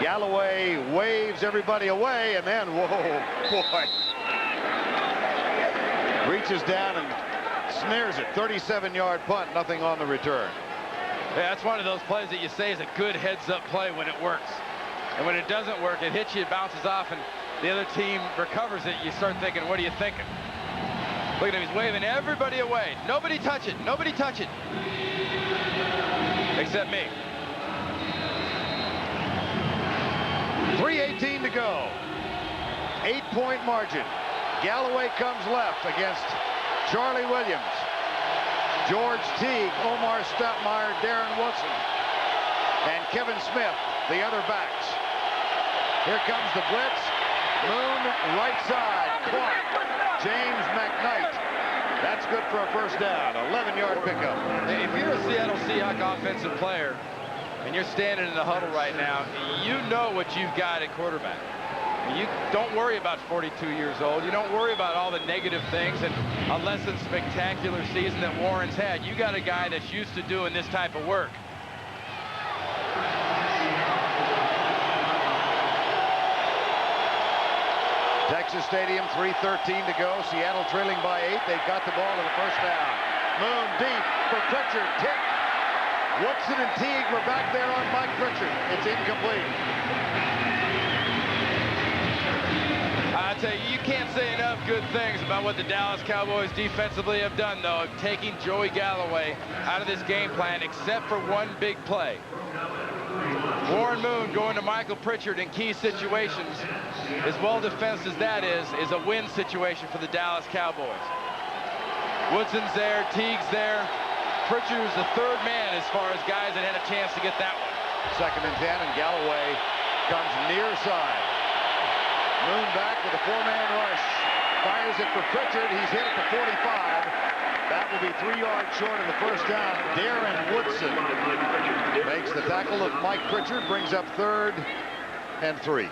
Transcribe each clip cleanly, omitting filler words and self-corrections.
Galloway waves everybody away, and then, whoa, boy. Reaches down and snares it. 37-yard punt, nothing on the return. Yeah, that's one of those plays that you say is a good heads-up play when it works. And when it doesn't work, it hits you, it bounces off, and the other team recovers it. You start thinking, what are you thinking? Look at him, he's waving everybody away. Nobody touch it, nobody touch it. Except me. 3:18 to go. 8-point margin. Galloway comes left against Charlie Williams, George Teague, Omar Stoutmeyer, Darren Woodson, and Kevin Smith, the other backs. Here comes the blitz. Moon, right side, caught. James McKnight. That's good for a first down. 11-yard pickup. If you're a Seattle Seahawks offensive player and you're standing in the huddle right now, you know what you've got at quarterback. You don't worry about 42 years old. You don't worry about all the negative things and a less than spectacular season that Warren's had. You got a guy that's used to doing this type of work. Texas Stadium, 3:13 to go. Seattle trailing by 8. They've got the ball to the first down. Moon deep for Pritchard. Tick. Woodson and Teague were back there on Mike Pritchard. It's incomplete. I tell you, you can't say enough good things about what the Dallas Cowboys defensively have done, though, of taking Joey Galloway out of this game plan, except for one big play. Warren Moon going to Michael Pritchard in key situations, as well defensed as that is a win situation for the Dallas Cowboys. Woodson's there, Teague's there. Pritchard was the third man as far as guys that had a chance to get that one. 2nd and 10, and Galloway comes near side. Moon back with a 4-man rush. Fires it for Pritchard. He's hit at the 45. That will be 3 yards short of the first down. Darren Woodson makes the tackle of Mike Pritchard, brings up 3rd and 3.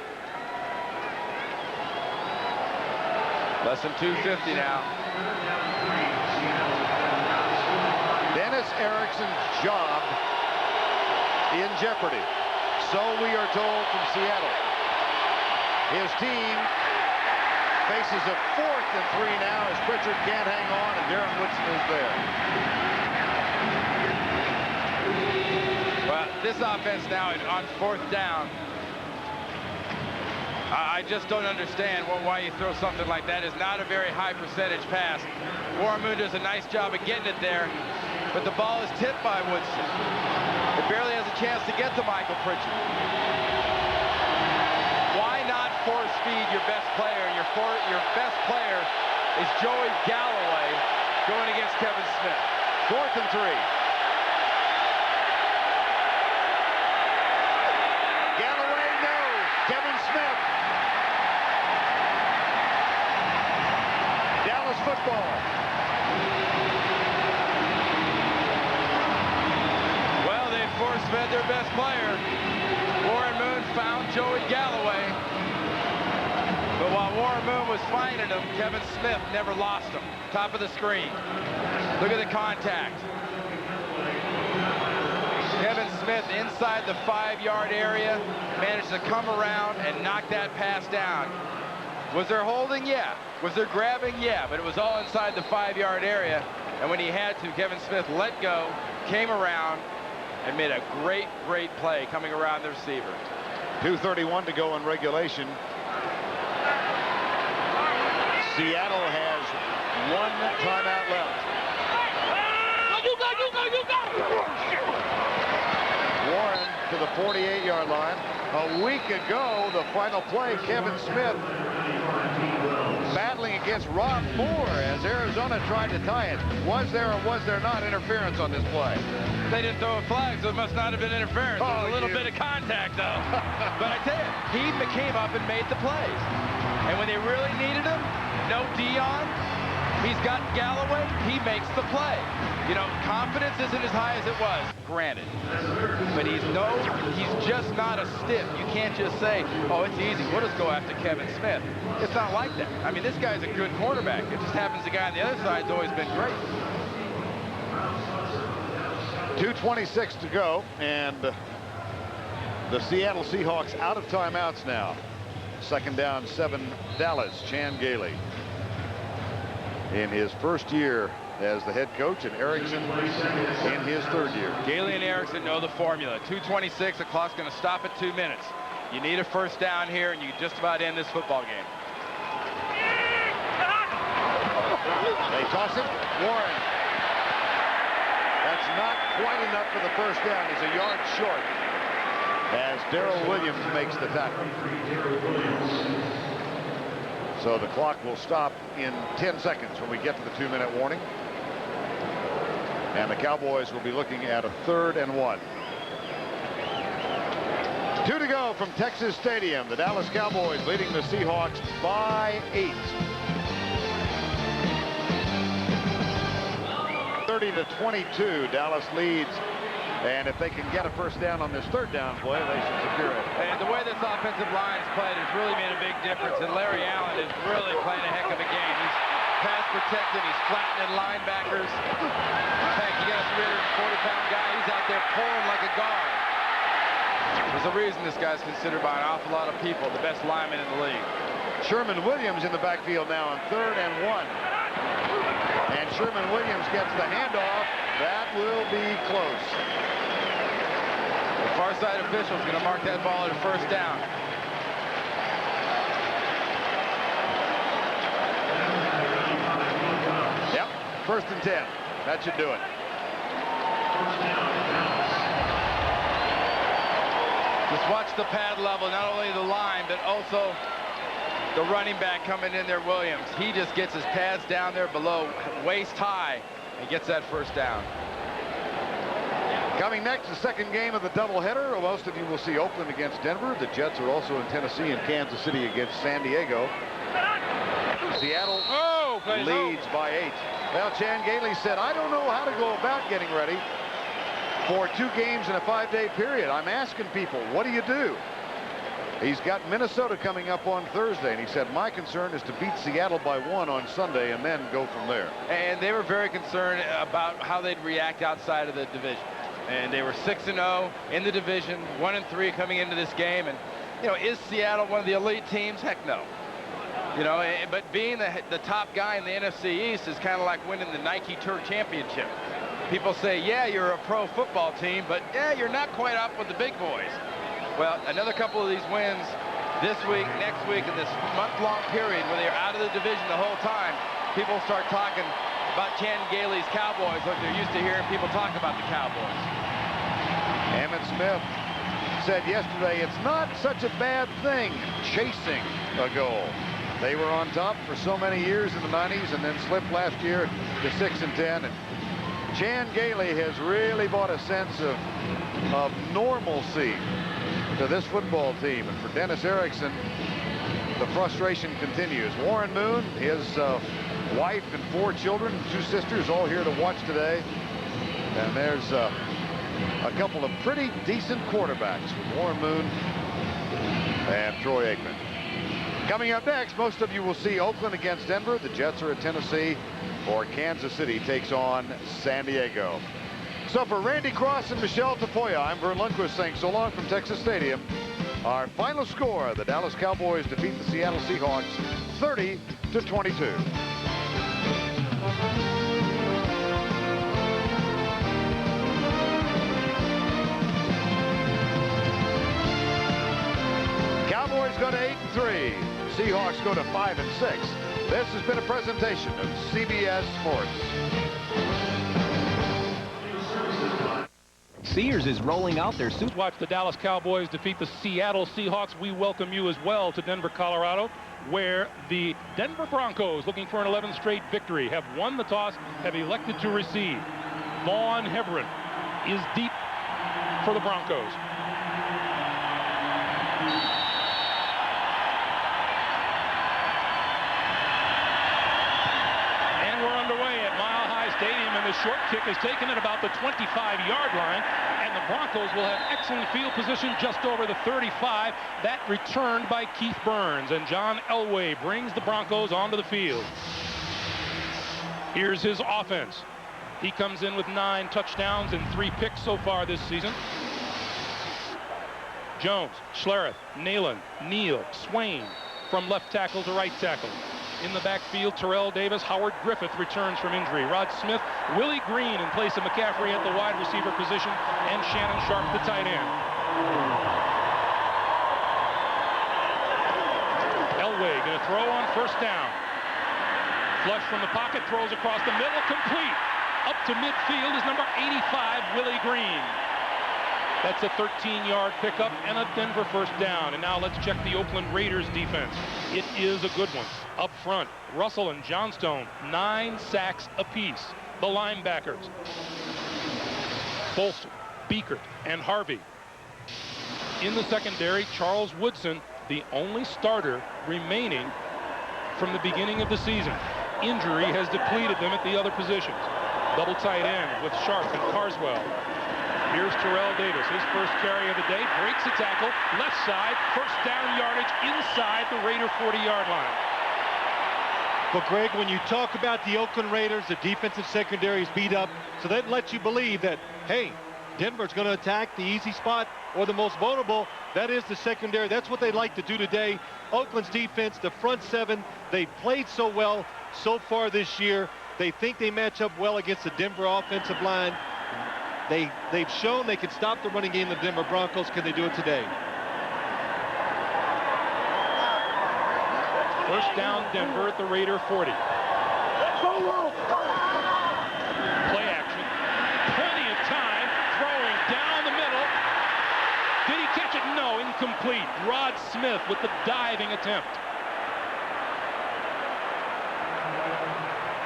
Less than 250 now. Dennis Erickson's job in jeopardy. So we are told from Seattle. His team faces a 4th and 3 now as Pritchard can't hang on and Darren Woodson is there. Well, this offense now on 4th down, I just don't understand why you throw something like that. It's not a very high percentage pass. Warren Moon does a nice job of getting it there, but the ball is tipped by Woodson. It barely has a chance to get to Michael Pritchard. Why not force feed your best player? And your best player is Joey Galloway going against Kevin Smith. 4th and 3. Galloway, no. Kevin Smith. Dallas football. Well, they force-fed their best player. Warren Moon found Joey Galloway. But while Warren Moon was finding him, Kevin Smith never lost him. Top of the screen. Look at the contact. Kevin Smith inside the 5-yard area managed to come around and knock that pass down. Was there holding? Yeah. Was there grabbing? Yeah. But it was all inside the 5-yard area. And when he had to, Kevin Smith let go, came around, and made a great, great play coming around the receiver. 2:31 to go in regulation. Seattle has 1 timeout left. Warren to the 48-yard line. A week ago, the final play, Kevin Smith battling against Rob Moore as Arizona tried to tie it. Was there or was there not interference on this play? They didn't throw a flag, so it must not have been interference. There was a little bit of contact, though. But I tell you, he came up and made the plays. And when they really needed him, no Dion, he's got Galloway, he makes the play. You know, confidence isn't as high as it was, granted. But he's just not a stiff. You can't just say, oh, it's easy, we'll just go after Kevin Smith. It's not like that. I mean, this guy's a good quarterback. It just happens the guy on the other side's always been great. 2:26 to go, and The Seattle Seahawks out of timeouts now. 2nd down, 7, Dallas. Chan Gailey in his first year as the head coach, and Erickson in his 3rd year. Gailey and Erickson know the formula. 2:26, the clock's going to stop at 2 minutes. You need a 1st down here, and you just about end this football game. They toss it. Warren. That's not quite enough for the 1st down. He's a yard short as Darrell Williams makes the tackle. So the clock will stop in 10 seconds when we get to the 2-minute warning. And the Cowboys will be looking at a 3rd and 1. 2 to go from Texas Stadium. The Dallas Cowboys leading the Seahawks by 8. 30-22, Dallas leads. And if they can get a 1st down on this 3rd down play, they should secure it. And the way this offensive line's played has really made a big difference. And Larry Allen is really playing a heck of a game. He's pass protected. He's flattening linebackers. Heck, you got a 340-pound guy. He's out there pulling like a guard. There's a reason this guy's considered by an awful lot of people the best lineman in the league. Sherman Williams in the backfield now on 3rd and 1. And Sherman Williams gets the handoff. That will be close. The far side official is going to mark that ball at a 1st down. Yep, 1st and 10. That should do it. Just watch the pad level, not only the line, but also the running back coming in there, Williams. He just gets his pads down there below waist high and gets that 1st down. Coming next, the 2nd game of the doubleheader. Most of you will see Oakland against Denver. The Jets are also in Tennessee and Kansas City against San Diego. Seattle leads by 8. Well, Chan Gailey said, I don't know how to go about getting ready for 2 games in a 5-day period. I'm asking people, what do you do? He's got Minnesota coming up on Thursday, and he said, my concern is to beat Seattle by 1 on Sunday and then go from there. And they were very concerned about how they'd react outside of the division. And they were 6-0 in the division, 1-3 coming into this game. And, you know, is Seattle one of the elite teams? Heck no. You know, but being the top guy in the NFC East is kind of like winning the Nike Tour Championship. People say, yeah, you're a pro football team, but yeah, you're not quite up with the big boys. Well, another couple of these wins this week, next week, in this month-long period where they're out of the division the whole time, people start talking about Chan Gailey's Cowboys like they're used to hearing people talk about the Cowboys. Emmitt Smith said yesterday, it's not such a bad thing chasing a goal. They were on top for so many years in the 90s and then slipped last year to 6-10. And Chan Gailey has really brought a sense of normalcy to this football team. And for Dennis Erickson, the frustration continues. Warren Moon, his wife and 4 children, 2 sisters, all here to watch today. And there's a couple of pretty decent quarterbacks with Warren Moon and Troy Aikman. Coming up next, most of you will see Oakland against Denver. The Jets are at Tennessee, or Kansas City takes on San Diego. So for Randy Cross and Michelle Tafoya, I'm Vern Lundquist saying so long from Texas Stadium. Our final score, the Dallas Cowboys defeat the Seattle Seahawks 30-22. Cowboys go to 8-3. Seahawks go to 5-6. This has been a presentation of CBS Sports. Sears is rolling out their suit. Watch the Dallas Cowboys defeat the Seattle Seahawks. We welcome you as well to Denver, Colorado, where the Denver Broncos, looking for an 11th straight victory, have won the toss, have elected to receive. Vaughn Hebron is deep for the Broncos. And we're underway at Mile High Stadium, and the short kick is taken at about the 25-yard line, and the Broncos will have excellent field position just over the 35. That returned by Keith Burns, and John Elway brings the Broncos onto the field. Here's his offense. He comes in with 9 touchdowns and 3 picks so far this season. Jones, Schlereth, Neyland, Neal, Swain from left tackle to right tackle. In the backfield, Terrell Davis, Howard Griffith returns from injury. Rod Smith, Willie Green in place of McCaffrey at the wide receiver position, and Shannon Sharp, the tight end. Elway going to throw on first down. Flush from the pocket, throws across the middle, complete. Up to midfield is number 85, Willie Green. That's a 13-yard pickup and a Denver first down. And now let's check the Oakland Raiders defense. It is a good one. Up front, Russell and Johnstone, 9 sacks apiece. The linebackers, Bolster, Beekert, and Harvey. In the secondary, Charles Woodson, the only starter remaining from the beginning of the season. Injury has depleted them at the other positions. Double tight end with Sharp and Carswell. Here's Terrell Davis, his first carry of the day, breaks a tackle, left side, first down yardage inside the Raider 40-yard line. But Greg, when you talk about the Oakland Raiders, the defensive secondary is beat up, so that lets you believe that, hey, Denver's going to attack the easy spot or the most vulnerable. That is the secondary. That's what they like to do today. Oakland's defense, the front seven, they played so well so far this year. They think they match up well against the Denver offensive line. They've shown they can stop the running game of the Denver Broncos. Can they do it today? First down, Denver at the Raider 40. Play action. Plenty of time. Throwing down the middle. Did he catch it? No, incomplete. Rod Smith with the diving attempt.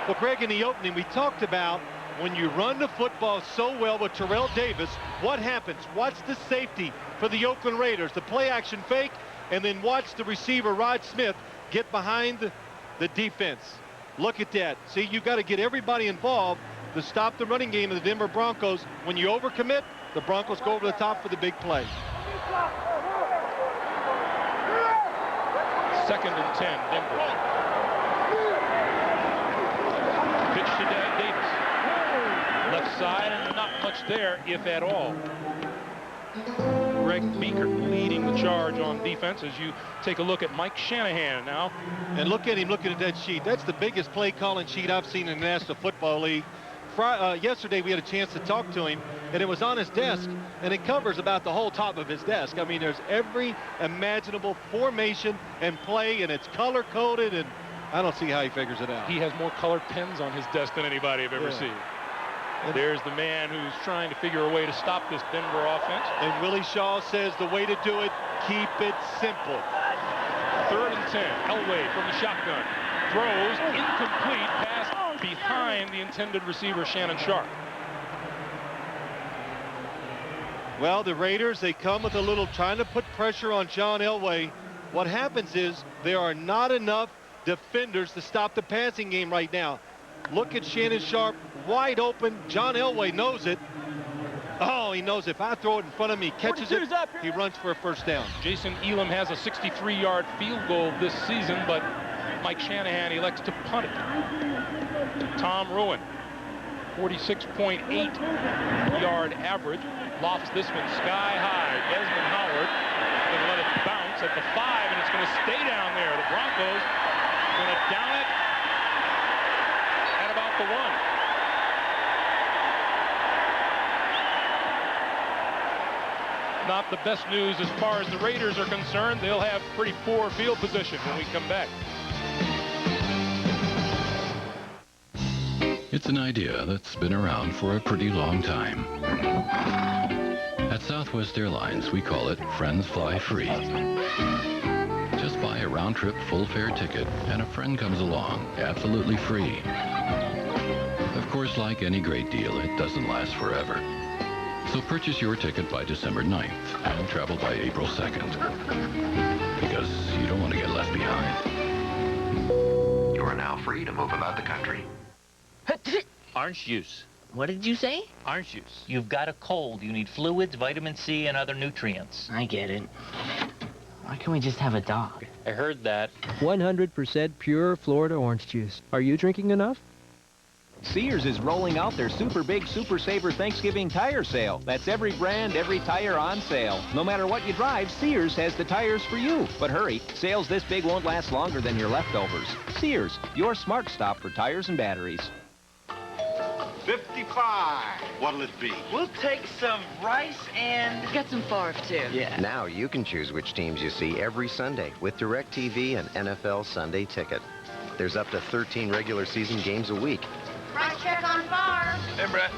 Well, Greg, in the opening, we talked about when you run the football so well with Terrell Davis, what happens? Watch the safety for the Oakland Raiders, the play action fake, and then watch the receiver, Rod Smith, get behind the defense. Look at that. See, you've got to get everybody involved to stop the running game of the Denver Broncos. When you overcommit, the Broncos go over the top for the big play. 2nd and 10, Denver. Pitch to Davis. Left side, and not much there, if at all. Greg Beekert leading the charge on defense as you take a look at Mike Shanahan now. And look at him looking at that sheet. That's the biggest play calling sheet I've seen in the National Football League. Yesterday we had a chance to talk to him, and it was on his desk, and it covers about the whole top of his desk. I mean, there's every imaginable formation and play, and it's color-coded, and I don't see how he figures it out. He has more colored pens on his desk than anybody I've ever seen. And there's the man who's trying to figure a way to stop this Denver offense. And Willie Shaw says the way to do it, keep it simple. 3rd and 10, Elway from the shotgun. Throws, incomplete, pass behind the intended receiver, Shannon Sharp. Well, the Raiders, they come with a little trying to put pressure on John Elway. What happens is there are not enough defenders to stop the passing game right now. Look at Shannon Sharp, wide open. John Elway knows it. Oh, he knows if I throw it in front of me, catches it, he runs for a first down. Jason Elam has a 63-yard field goal this season, but Mike Shanahan elects to punt it. Tom Ruin, 46.8-yard average. Lofts this one sky high. Desmond Howard going to let it bounce at the 5, and it's going to stay down there. The Broncos going to down it at about the 1. Not the best news as far as the Raiders are concerned. They'll have pretty poor field position when we come back. It's an idea that's been around for a pretty long time. At Southwest Airlines, we call it Friends Fly Free. Just buy a round-trip full-fare ticket and a friend comes along, absolutely free. Of course, like any great deal, it doesn't last forever. So purchase your ticket by December 9th and travel by April 2nd. Because you don't want to get left behind. You are now free to move about the country. Orange juice. What did you say? Orange juice. You've got a cold. You need fluids, vitamin C, and other nutrients. I get it. Why can't we just have a dog? I heard that. 100% pure Florida orange juice. Are you drinking enough? Sears is rolling out their super big Super Saver Thanksgiving tire sale. That's every brand, every tire on sale. No matter what you drive, Sears has the tires for you. But hurry, sales this big won't last longer than your leftovers. Sears, your smart stop for tires and batteries. 55. What'll it be? We'll take some rice and... Get some farf, too. Yeah. Now you can choose which teams you see every Sunday with DirecTV and NFL Sunday Ticket. There's up to 13 regular season games a week. Price check on farf. Hey, Brett.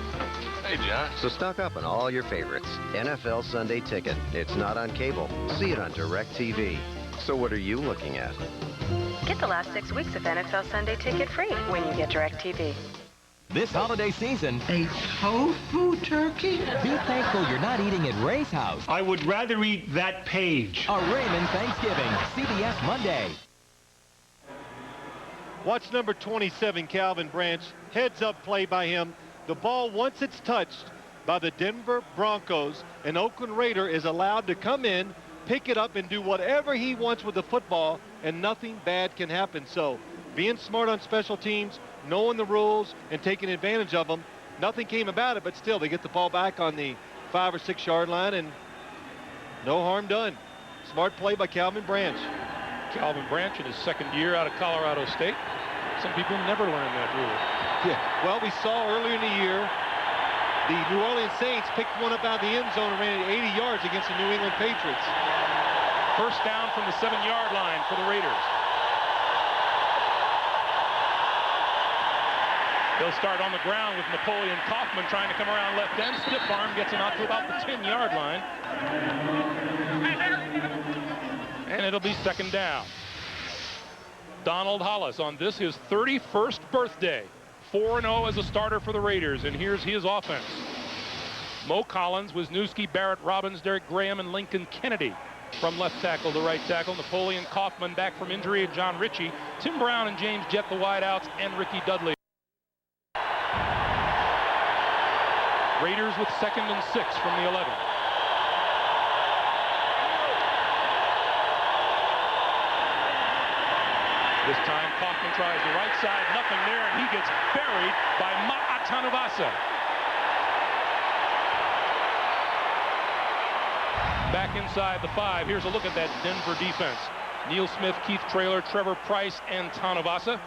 Hey, John. So stock up on all your favorites. NFL Sunday Ticket. It's not on cable. See it on DirecTV. So what are you looking at? Get the last 6 weeks of NFL Sunday Ticket free when you get DirecTV. This holiday season, A tofu turkey? be thankful you're not eating at Ray's house. I would rather eat that page. A Raymond Thanksgiving, CBS Monday. Watch number 27, Calvin Branch. Heads-up play by him. The ball, once it's touched by the Denver Broncos, an Oakland Raider is allowed to come in, pick it up, and do whatever he wants with the football, and nothing bad can happen. So being smart on special teams, knowing the rules, and taking advantage of them, nothing came about it, but still they get the ball back on the 5 or 6 yard line, and no harm done. Smart play by Calvin Branch. Calvin Branch in his second year out of Colorado State. Some people never learn that rule. Yeah. Well, we saw earlier in the year the New Orleans Saints picked one up out of the end zone and ran it 80 yards against the New England Patriots. First down from the 7-yard line for the Raiders. They'll start on the ground with Napoleon Kaufman trying to come around left end. Stiff arm gets him out to about the 10-yard line. And it'll be second down. Donald Hollis on this, his 31st birthday. 4-0 as a starter for the Raiders, and here's his offense. Mo Collins, Wisniewski, Barrett Robbins, Derek Graham, and Lincoln Kennedy from left tackle to right tackle. Napoleon Kaufman back from injury, and John Ritchie. Tim Brown and James Jett the wideouts, and Ricky Dudley. Raiders with 2nd and 6 from the 11. This time Kaufman tries the right side, nothing there, and he gets buried by Ma'atanuvasa. Back inside the 5. Here's a look at that Denver defense. Neil Smith, Keith Traylor, Trevor Price, and Tanuvasa.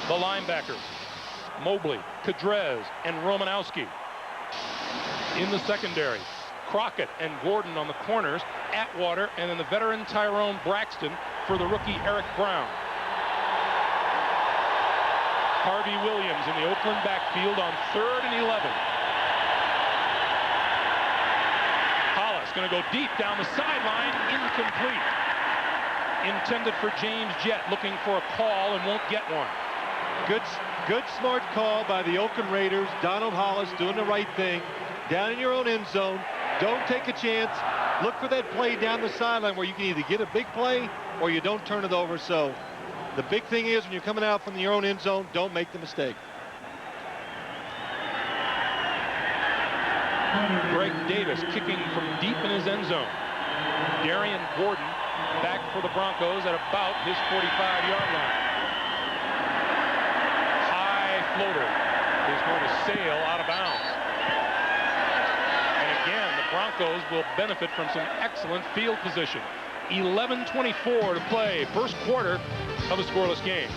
The linebackers, Mobley, Kadrez, and Romanowski. In the secondary, Crockett and Gordon on the corners, Atwater, and then the veteran Tyrone Braxton for the rookie Eric Brown. Harvey Williams in the Oakland backfield on 3rd and 11. Hollis going to go deep down the sideline, incomplete. Intended for James Jett, looking for a call and won't get one. Good smart call by the Oakland Raiders. Donald Hollis doing the right thing. Down in your own end zone. Don't take a chance. Look for that play down the sideline where you can either get a big play or you don't turn it over. So the big thing is when you're coming out from your own end zone, don't make the mistake. Greg Davis kicking from deep in his end zone. Darian Gordon back for the Broncos at about his 45-yard line. High floater is going to sail out of bounds. And again, the Broncos will benefit from some excellent field position. 11:24 to play, first quarter of a scoreless game.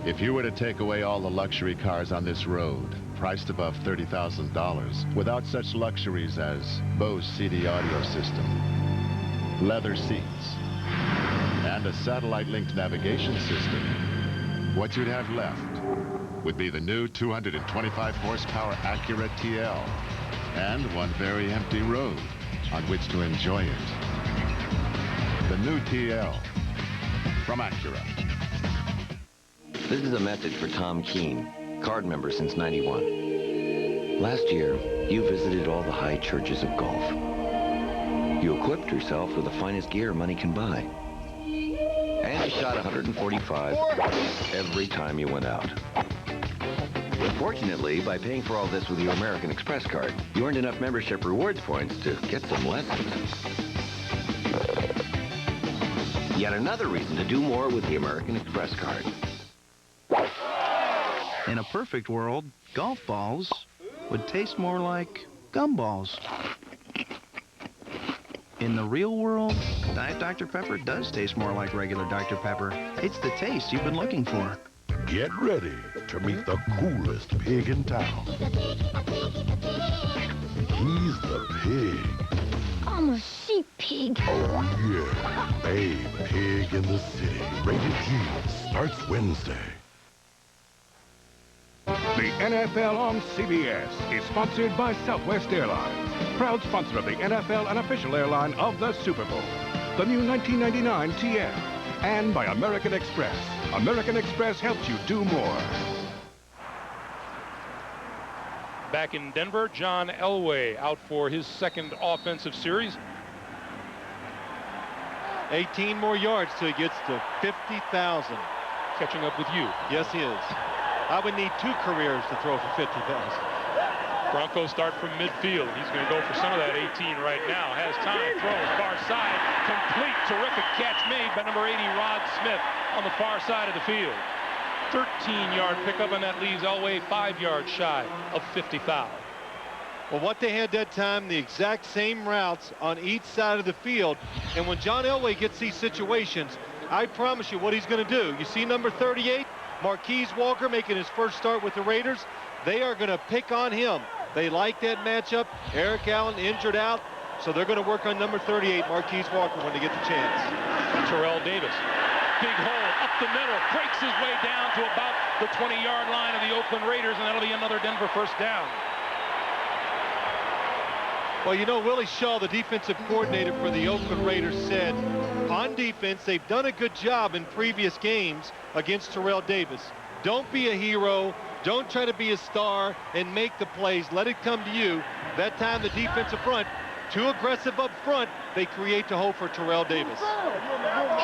If you were to take away all the luxury cars on this road, priced above $30,000, without such luxuries as Bose CD audio system, leather seats, and a satellite-linked navigation system, what you'd have left would be the new 225 horsepower Acura TL and one very empty road on which to enjoy it. The new TL from Acura. This is a message for Tom Keene, card member since '91. Last year, you visited all the high churches of golf. You equipped yourself with the finest gear money can buy. And you shot 145 every time you went out. Fortunately, by paying for all this with your American Express card, you earned enough membership rewards points to get some lessons. Yet another reason to do more with the American Express card. In a perfect world, golf balls would taste more like gumballs. In the real world, Diet Dr. Pepper does taste more like regular Dr. Pepper. It's the taste you've been looking for. Get ready to meet the coolest pig in town. He's the pig. I'm a sheep pig. Oh, yeah. Babe Pig in the City. Rated G. Starts Wednesday. The NFL on CBS is sponsored by Southwest Airlines, proud sponsor of the NFL and official airline of the Super Bowl. The new 1999 TM, and by American Express. American Express helps you do more. Back in Denver, John Elway out for his second offensive series. 18 more yards till he gets to 50,000. Catching up with you. Yes, he is. I would need 2 careers to throw for 50,000. Broncos start from midfield. He's going to go for some of that 18 right now. Has time, throws, far side, complete, terrific catch made by number 80, Rod Smith, on the far side of the field. 13-yard pickup, and that leaves Elway 5 yards shy of 50,000. Well, what they had that time, the exact same routes on each side of the field. And when John Elway gets these situations, I promise you what he's going to do. You see number 38, Marquise Walker, making his first start with the Raiders. They are going to pick on him. They like that matchup. Eric Allen injured out, so they're going to work on number 38, Marquise Walker, when they get the chance. Terrell Davis, big hole up the middle, breaks his way down to about the 20-yard line of the Oakland Raiders, and that'll be another Denver first down. Well, you know, Willie Shaw, the defensive coordinator for the Oakland Raiders, said on defense they've done a good job in previous games against Terrell Davis. Don't be a hero. Don't try to be a star and make the plays. Let it come to you. That time the defensive front, too aggressive up front, they create the hole for Terrell Davis.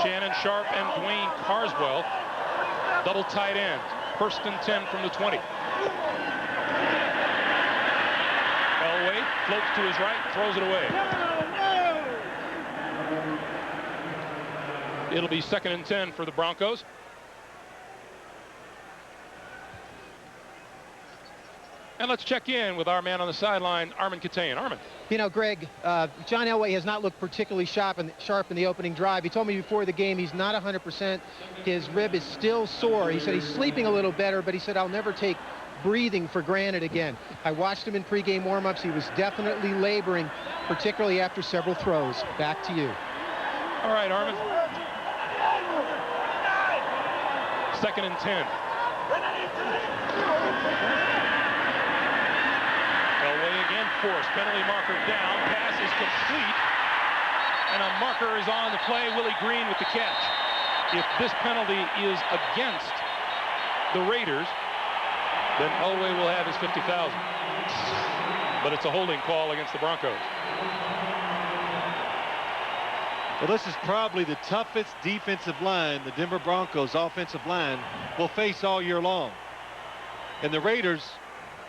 Shannon Sharp and Dwayne Carswell, double tight ends. First and 10 from the 20. Elway floats to his right, throws it away. It'll be second and 10 for the Broncos. And let's check in with our man on the sideline, Armin Katayan. Armin. You know, Greg, John Elway has not looked particularly sharp in the opening drive. He told me before the game he's not 100%. His rib is still sore. He said he's sleeping a little better, but he said, I'll never take breathing for granted again. I watched him in pregame warm-ups. He was definitely laboring, particularly after several throws. Back to you. All right, Armin. Second and 10. Elway again forced. Penalty marker down. Pass is complete. And a marker is on the play. Willie Green with the catch. If this penalty is against the Raiders, then Elway will have his 50,000. But it's a holding call against the Broncos. Well, this is probably the toughest defensive line the Denver Broncos offensive line will face all year long. And the Raiders,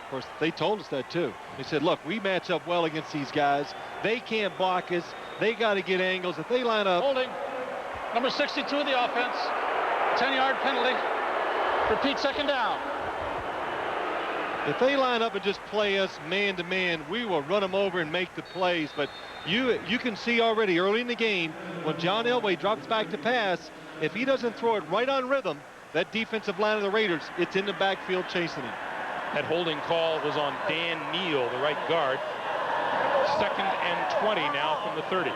of course, they told us that too. They said, look, we match up well against these guys. They can't block us. They got to get angles. If they line up. Holding. Number 62 of the offense. 10-yard penalty. Repeat, second down. If they line up and just play us man-to-man, we will run them over and make the plays. But you can see already early in the game when John Elway drops back to pass, if he doesn't throw it right on rhythm, that defensive line of the Raiders, it's in the backfield chasing him. That holding call was on Dan Neal, the right guard. Second and 20 now from the 30.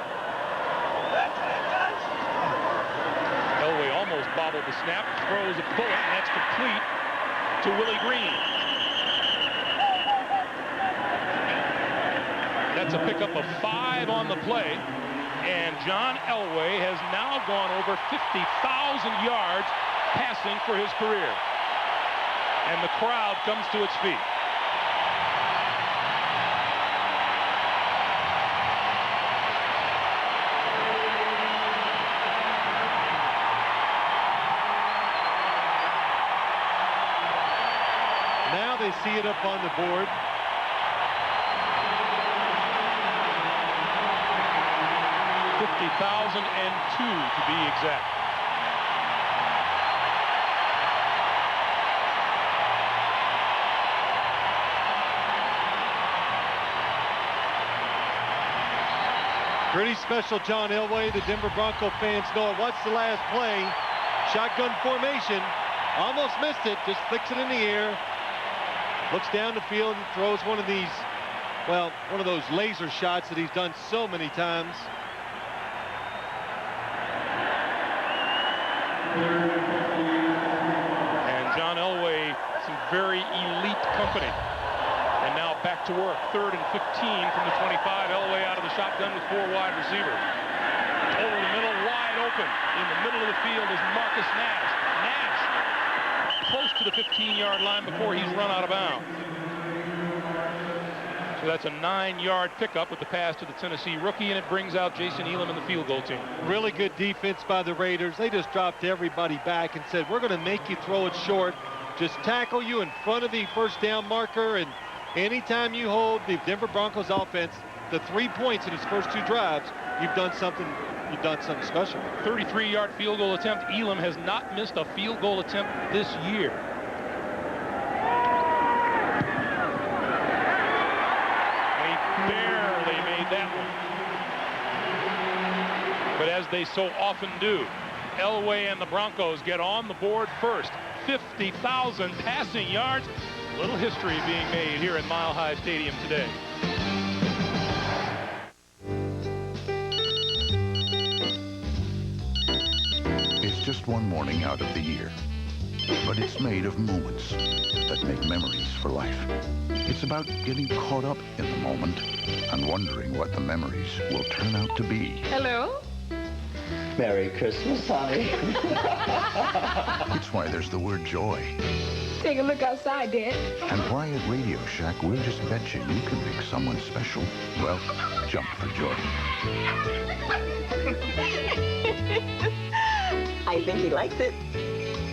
Elway almost bobbled the snap, throws a bullet, and that's complete to Willie Green. That's a pickup of 5 on the play, and John Elway has now gone over 50,000 yards passing for his career. And the crowd comes to its feet. Now they see it up on the board. to be exact. Pretty special, John Elway. The Denver Bronco fans know it. Watch the last play. Shotgun formation. Almost missed it. Just flicks it in the air. Looks down the field and throws one of these, well, one of those laser shots that he's done so many times. And John Elway, some very elite company. And now back to work. 3rd and 15 from the 25. Elway out of the shotgun with 4 wide receivers. Over the middle, wide open. In the middle of the field is Marcus Nash. Nash close to the 15-yard line before he's run out of bounds. So that's a 9-yard pickup with the pass to the Tennessee rookie, and it brings out Jason Elam and the field goal team. Really good defense by the Raiders. They just dropped everybody back and said, we're going to make you throw it short. Just tackle you in front of the first down marker, and anytime you hold the Denver Broncos offense to 3 points in his first 2 drives, you've done something special. 33-yard field goal attempt. Elam has not missed a field goal attempt this year. They barely made that one. But as they so often do, Elway and the Broncos get on the board first. 50,000 passing yards. Little history being made here at Mile High Stadium today. It's just one morning out of the year, but it's made of moments that make memories for life. It's about getting caught up in the moment and wondering what the memories will turn out to be. Hello? Merry Christmas, honey. It's why there's the word joy. Take a look outside, Dad. And why at Radio Shack we'll just bet you can make someone special, well, jump for joy. I think he likes it.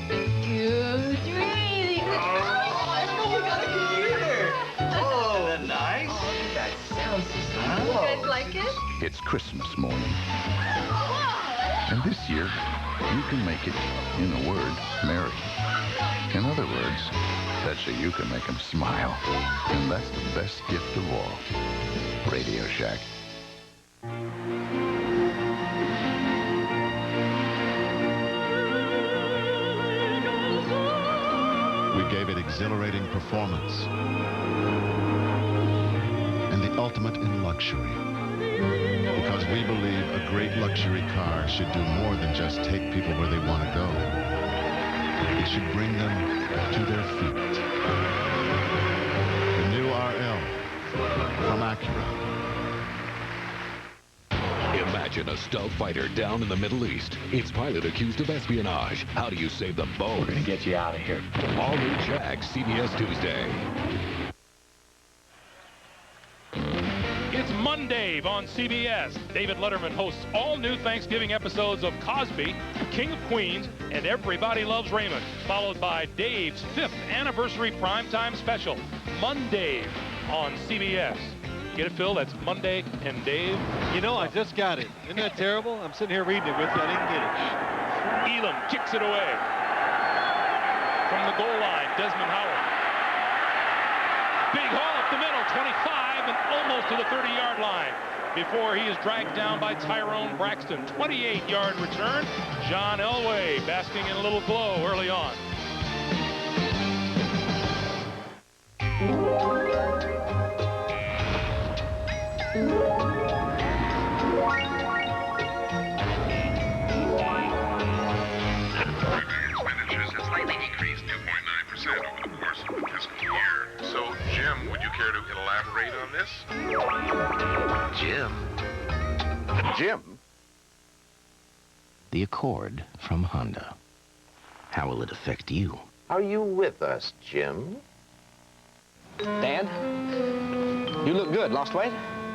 Good dreaming. Oh, we got a computer. Oh, isn't that nice? That sounds so You guys like it? It's Christmas morning. And this year, you can make it, in a word, merry. In other words, that's so you can make them smile. And that's the best gift of all. Radio Shack. We gave it exhilarating performance and the ultimate in luxury. Because we believe a great luxury car should do more than just take people where they want to go. It should bring them to their feet. The new RL from Acura. Imagine a stealth fighter down in the Middle East. Its pilot accused of espionage. How do you save them both? We're going to get you out of here. All new Jag, CBS Tuesday. It's Monday on CBS. David Letterman hosts all new Thanksgiving episodes of Cosby, King of Queens, and Everybody Loves Raymond, followed by Dave's 5th anniversary primetime special, Monday on CBS. Get it, Phil? That's Monday and Dave. You know, I just got it. Isn't that terrible? I'm sitting here reading it with you. I didn't get it. Elam kicks it away. From the goal line, Desmond Howard. Big haul up the middle, 25, and almost to the 30-yard line before he is dragged down by Tyrone Braxton. 28-yard return. John Elway basking in a little glow early on. Expenditures has slightly decreased 2.9% over the course of the fiscal year. So, Jim, would you care to elaborate on this? Jim? The Accord from Honda. How will it affect you? Are you with us, Jim? Dad, you look good. Lost weight?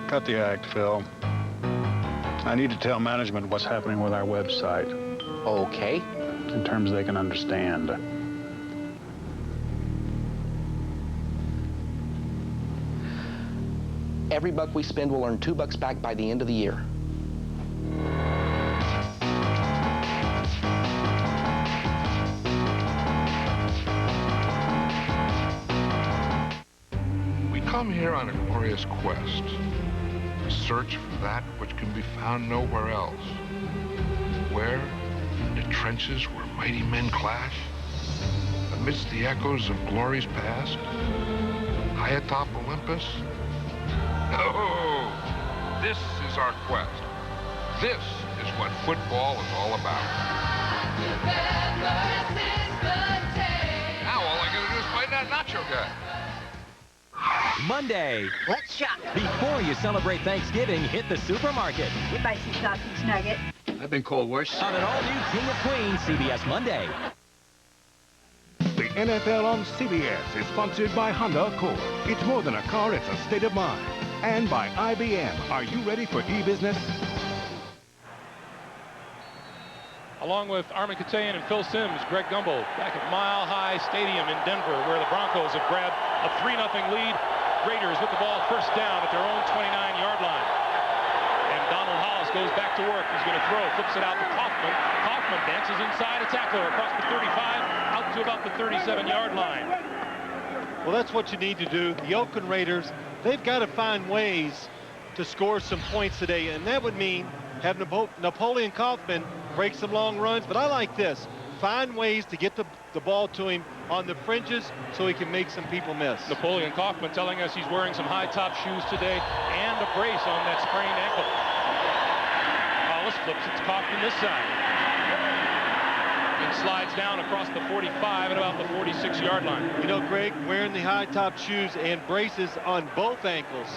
Cut the act, Phil. I need to tell management what's happening with our website. Okay. In terms they can understand. Every buck we spend will earn $2 back by the end of the year. come here on a glorious quest, a search for that which can be found nowhere else. Where, in the trenches where mighty men clash, amidst the echoes of glories past, high atop Olympus. Oh, this is our quest. This is what football is all about. Now all I gotta do is find that nacho guy. Monday. Let's shop. Before you celebrate Thanksgiving, hit the supermarket. We buy some sausage nugget. I've been called worse. On an all-new King of Queens, CBS Monday. The NFL on CBS is sponsored by Honda Accord. It's more than a car, it's a state of mind. And by IBM. Are you ready for e-business? Along with Armin Katayan and Phil Simms, Greg Gumbel back at Mile High Stadium in Denver, where the Broncos have grabbed a 3-0 lead. Raiders with the ball first down at their own 29-yard line. And Donald Hollis goes back to work. He's going to throw, flips it out to Kaufman. Kaufman dances inside a tackler across the 35, out to about the 37-yard line. Well, that's what you need to do. The Oakland Raiders, they've got to find ways to score some points today, and that would mean have Napoleon Kaufman break some long runs. But I like this. Find ways to get the ball to him on the fringes so he can make some people miss. Napoleon Kaufman telling us he's wearing some high-top shoes today and a brace on that sprained ankle. Hollis flips it to Kaufman this side. And slides down across the 45 at about the 46-yard line. You know, Greg, wearing the high-top shoes and braces on both ankles.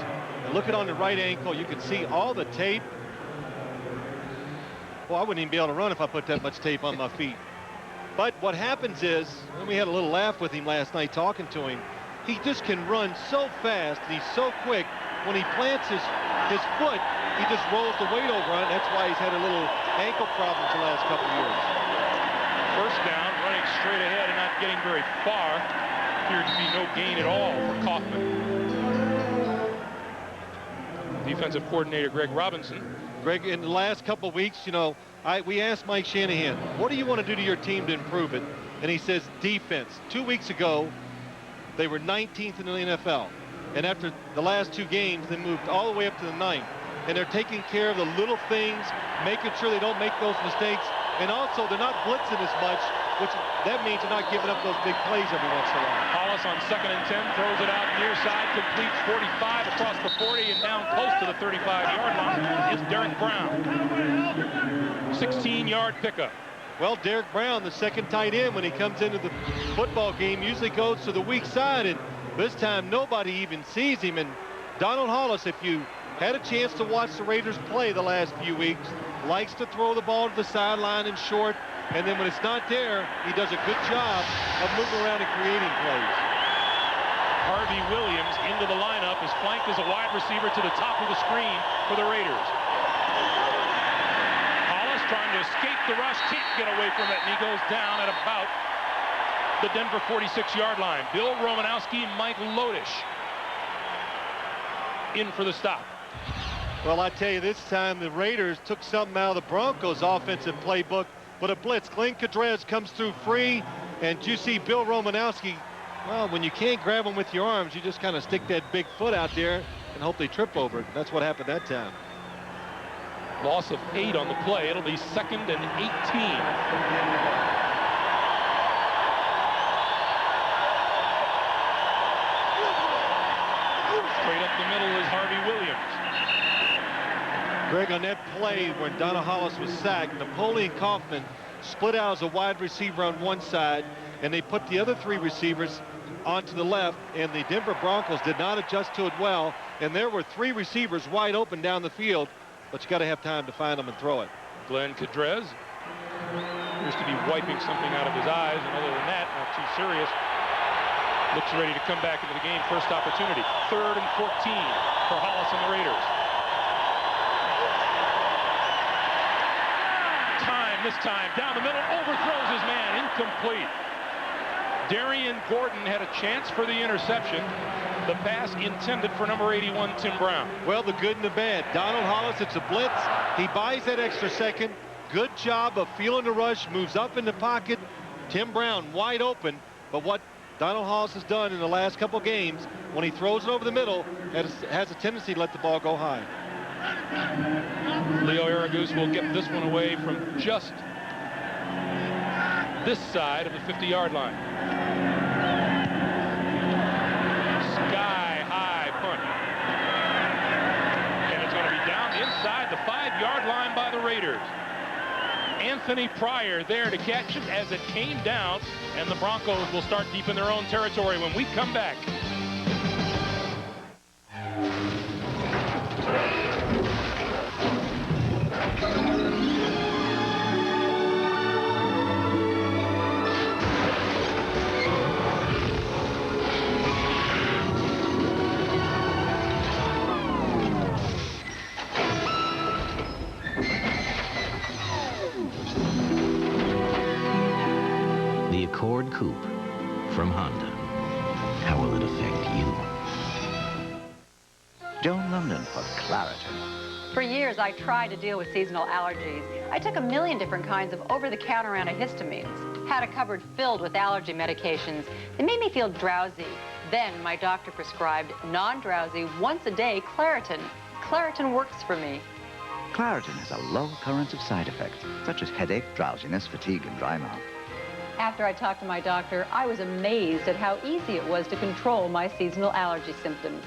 And look at on the right ankle, you can see all the tape. Well, I wouldn't even be able to run if I put that much tape on my feet. But what happens is, and we had a little laugh with him last night talking to him, he just can run so fast and he's so quick. When he plants his foot, he just rolls the weight over on it. That's why he's had a little ankle problems the last couple of years. First down, running straight ahead and not getting very far. Appeared to be no gain at all for Kaufman. Defensive coordinator Greg Robinson. Greg, in the last couple of weeks, you know, we asked Mike Shanahan, what do you want to do to your team to improve it? And he says defense. 2 weeks ago, they were 19th in the NFL. And after the last 2 games, they moved all the way up to the 9th. And they're taking care of the little things, making sure they don't make those mistakes. And also, they're not blitzing as much, which that means they're not giving up those big plays every once in a while. Hollis on 2nd and 10, throws it out near side, completes 45 across the 40 and down close to the 35-yard line. It's Derek Brown. 16-yard pickup. Well, Derek Brown, the second tight end when he comes into the football game, usually goes to the weak side, and this time nobody even sees him. And Donald Hollis, if you had a chance to watch the Raiders play the last few weeks, likes to throw the ball to the sideline and short, and then when it's not there, he does a good job of moving around and creating plays. Harvey Williams into the lineup is flanked as a wide receiver to the top of the screen for the Raiders. Hollis trying to escape the rush, can't get away from it, and he goes down at about the Denver 46-yard line. Bill Romanowski, Mike Lodish in for the stop. Well, I tell you, this time the Raiders took something out of the Broncos' offensive playbook, but a blitz. Glenn Cadrez comes through free, and you see Bill Romanowski, well, when you can't grab them with your arms, you just kind of stick that big foot out there and hope they trip over it. That's what happened that time. Loss of 8 on the play. It'll be 2nd and 18. Straight up the middle is Harvey Williams. Greg, on that play where Donald Hollis was sacked, Napoleon Kaufman split out as a wide receiver on one side, and they put the other 3 receivers onto the left, and the Denver Broncos did not adjust to it well, and there were 3 receivers wide open down the field, but you got to have time to find them and throw it. Glenn Cadrez appears to be wiping something out of his eyes, and other than that, not too serious. Looks ready to come back into the game. First opportunity. 3rd and 14 for Hollis and the Raiders. This time down the middle, overthrows his man, incomplete. Darian Gordon had a chance for the interception. The pass intended for number 81, Tim Brown. Well, the good and the bad. Donald Hollis, it's a blitz. He buys that extra second. Good job of feeling the rush, moves up in the pocket. Tim Brown wide open, but what Donald Haas has done in the last couple games, when he throws it over the middle, has a tendency to let the ball go high. Leo Aragoose will get this one away from just this side of the 50-yard line. Sky-high punt. And it's going to be down inside the 5-yard line by the Raiders. Anthony Pryor there to catch it as it came down, and the Broncos will start deep in their own territory when we come back. Accord Coupe from Honda. How will it affect you? Joan London for Claritin. For years, I tried to deal with seasonal allergies. I took a million different kinds of over-the-counter antihistamines. Had a cupboard filled with allergy medications. They made me feel drowsy. Then my doctor prescribed non-drowsy, once-a-day Claritin. Claritin works for me. Claritin has a low occurrence of side effects, such as headache, drowsiness, fatigue, and dry mouth. After I talked to my doctor, I was amazed at how easy it was to control my seasonal allergy symptoms.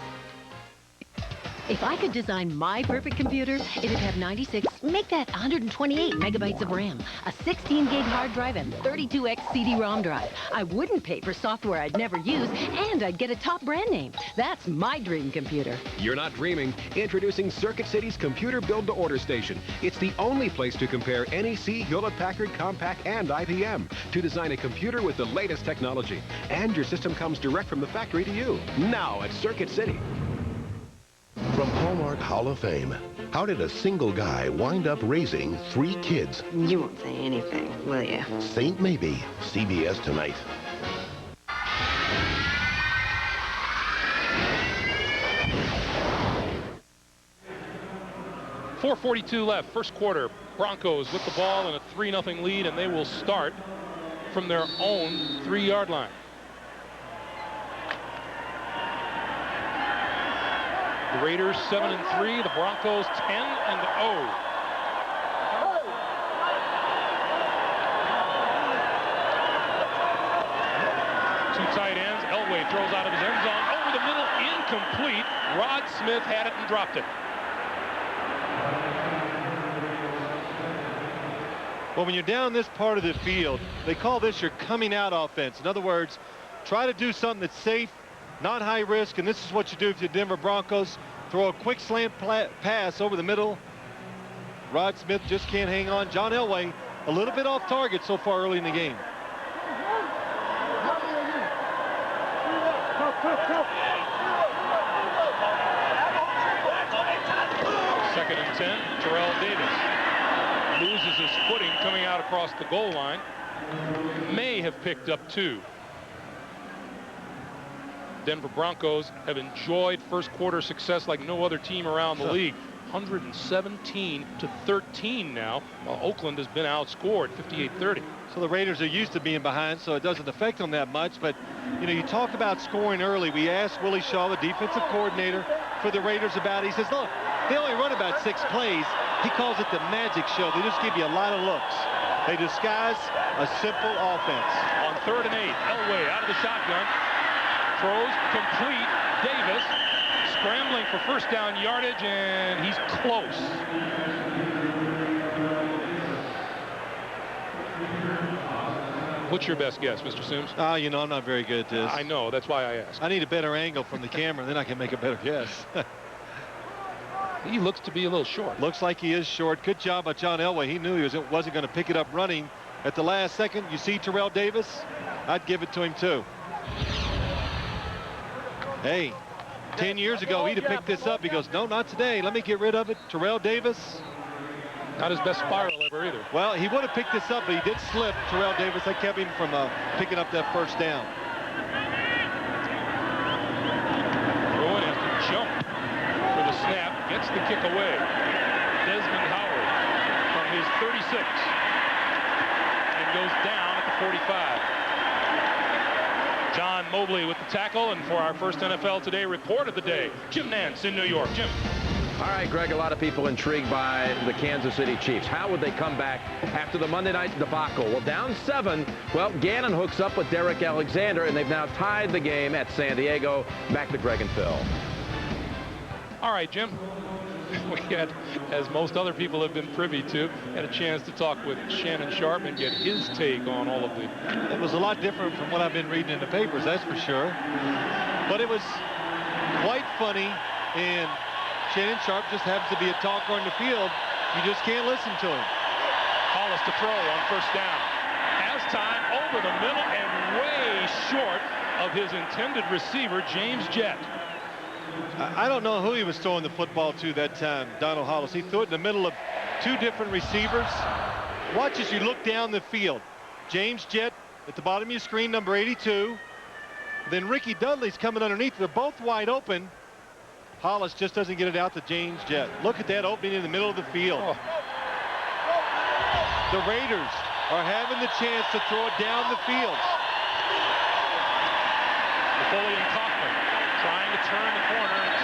If I could design my perfect computer, it'd have 96, make that 128 megabytes of RAM, a 16 gig hard drive, and 32x CD-ROM drive. I wouldn't pay for software I'd never use, and I'd get a top brand name. That's my dream computer. You're not dreaming. Introducing Circuit City's Computer Build-to-Order Station. It's the only place to compare NEC, Hewlett-Packard, Compaq, and IBM to design a computer with the latest technology. And your system comes direct from the factory to you. Now at Circuit City. From Hallmark Hall of Fame, how did a single guy wind up raising 3 kids? You won't say anything, will you? Saint Maybe, CBS tonight. .442 left, first quarter. Broncos with the ball in a 3-0 lead, and they will start from their own 3-yard line. The Raiders 7-3, the Broncos 10-0. Two tight ends. Elway throws out of his end zone. Over the middle, incomplete. Rod Smith had it and dropped it. Well, when you're down this part of the field, they call this your coming out offense. In other words, try to do something that's safe, not high risk, and this is what you do if you're the Denver Broncos. Throw a quick slant pass over the middle. Rod Smith just can't hang on. John Elway a little bit off target so far early in the game. Second and 10, Terrell Davis loses his footing coming out across the goal line. May have picked up 2. Denver Broncos have enjoyed first quarter success like no other team around the league. 117-13 now, while Oakland has been outscored 58-30. So the Raiders are used to being behind, so it doesn't affect them that much. But, you know, you talk about scoring early. We asked Willie Shaw, the defensive coordinator for the Raiders, about it. He says, look, they only run about 6 plays. He calls it the magic show. They just give you a lot of looks. They disguise a simple offense. On 3rd and 8, Elway out of the shotgun. Throws complete. Davis scrambling for first down yardage, and he's close. What's your best guess, Mr. Sims? You know, I'm not very good at this. I know. That's why I asked. I need a better angle from the camera, then I can make a better guess. He looks to be a little short. Looks like he is short. Good job by John Elway. He knew he wasn't going to pick it up running at the last second. You see Terrell Davis? I'd give it to him, too. Hey, 10 years ago, he'd have picked this up. He goes, no, not today. Let me get rid of it. Terrell Davis. Not his best spiral ever either. Well, he would have picked this up, but he did slip. Terrell Davis, that kept him from picking up that first down. Rowan has to jump for the snap. Gets the kick away. Desmond Howard from his 36 and goes down at the 45. John Mobley with the tackle, and for our first NFL Today report of the day, Jim Nance in New York. Jim. All right, Greg, a lot of people intrigued by the Kansas City Chiefs. How would they come back after the Monday night debacle? Well, down 7, well, Gannon hooks up with Derek Alexander, and they've now tied the game at San Diego. Back to Greg and Phil. All right, Jim. We had, as most other people have been privy to, had a chance to talk with Shannon Sharp and get his take on all of the... It was a lot different from what I've been reading in the papers, that's for sure. But it was quite funny, and Shannon Sharp just happens to be a talker on the field. You just can't listen to him. Hollis to throw on first down. Has time over the middle and way short of his intended receiver, James Jett. I don't know who he was throwing the football to that time, Donald Hollis. He threw it in the middle of 2 different receivers. Watch as you look down the field. James Jett at the bottom of your screen, number 82. Then Ricky Dudley's coming underneath. They're both wide open. Hollis just doesn't get it out to James Jett. Look at that opening in the middle of the field. Oh. The Raiders are having the chance to throw it down the field. Napoleon Kaufman trying to turn the corner and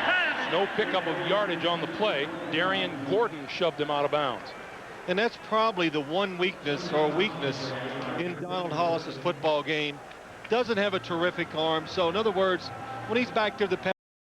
can't. No pickup of yardage on the play. Darian Gordon shoved him out of bounds. And that's probably the one weakness in Donald Hollis's football game. Doesn't have a terrific arm. So in other words, when he's back there, the